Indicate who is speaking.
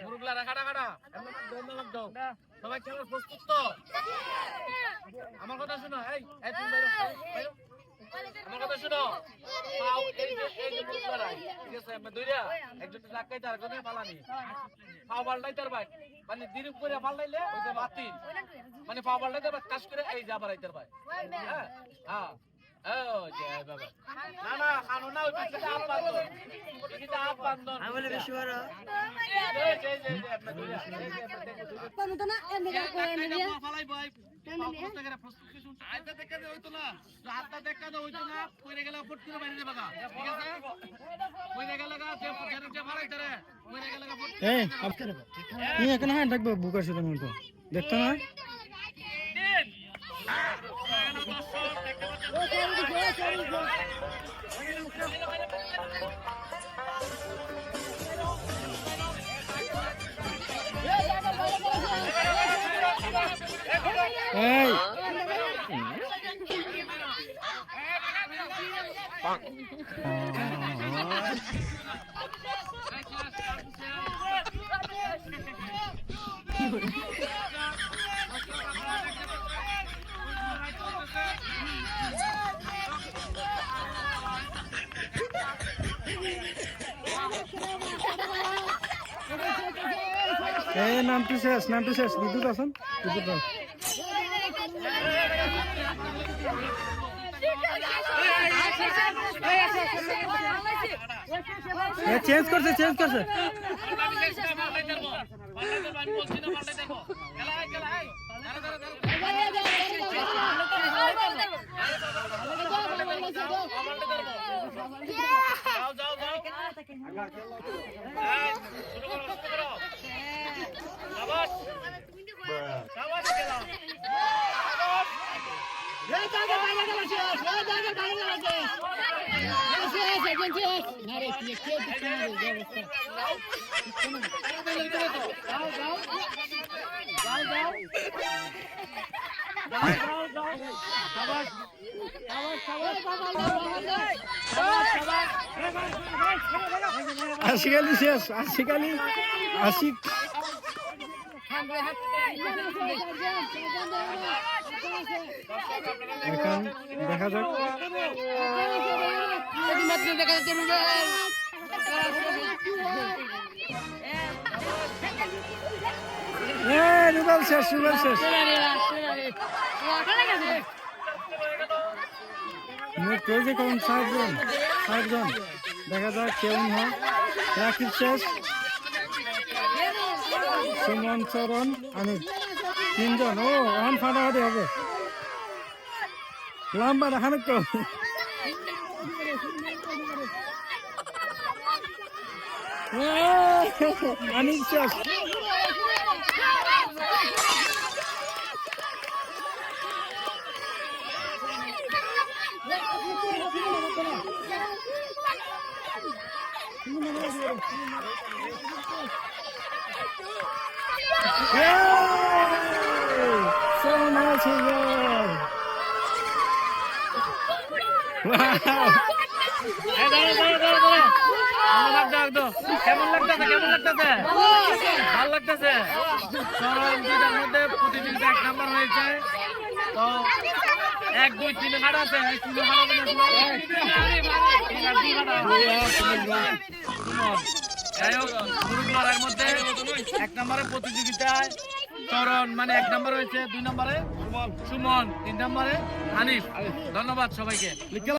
Speaker 1: মুরুগলা রাখা রাখা ধন্যবাদ দাও সবাই খেলার প্রস্তুত তো আমার কথা শোনো এই তুমি বাইরে আমার কথা শোনো পাও এই যে মুরুগলা ঠিক আছে আমরা দুইরা একজন লাগাইতে আর কোনে পালানি পাও পাল্টাই তার ভাই মানে দিরুপ করে পাল্টাইলে ওইটা বাতিল মানে পাও পাল্টাইতে কাজ করে এই যা বাড়াইতে ভাই হ্যাঁ হ্যাঁ ও জয় বাবা না না খানো না ওই পিছনে আপ বাঁধো পিছনে আপ বাঁধো আমি বলে বেশি বড় এই যে আপনি দুইরা
Speaker 2: কোন তো না এমনি করে নিয়ে
Speaker 1: ফালাই ভাই প্রস্তুত করে প্রস্তুত কি শুনছ আইতা দেখা দে হইতো না হাতটা দেখা দে হইতো না কইরে গেলে ফট করে বাইরে দে বাগা ঠিক আছে কইরে গেলে গা যে ফট যে ফালাই ধরে কইরে গেলে গা ফট
Speaker 3: এই আপনি এখানে হ্যাঁ দেখবো বুকার সাথে মতো দেখতো না নামটি শেষ বিদ্যুৎ আছেন বিদ্যুৎ চেঞ্জ করছে আশিকালি শেষ আশি এখন দেখা যাক রুবেল শেষ পেয়েছে কোন 60 জন দেখা যাক কেমন হয় রাকিব শেষ সুমন চরণ আমি 3 জন ও এখন ফাটাফাটি হবে লম্বা দেখানো তো অনেক শেষ so much
Speaker 1: কেমন লাগতেছে ভালো লাগতেছে চরণ দুইটার মধ্যে প্রতিযোগিতা 1 নাম্বার হয়েছে তো 1 2 3 হাট আছে যাই হোক গুরুগুলার মধ্যে 1 নম্বরের প্রতিযোগিতায় চরণ মানে 1 নম্বর হয়েছে 2 নম্বরে সুমন 3 নম্বরে হানিফ ধন্যবাদ সবাইকে।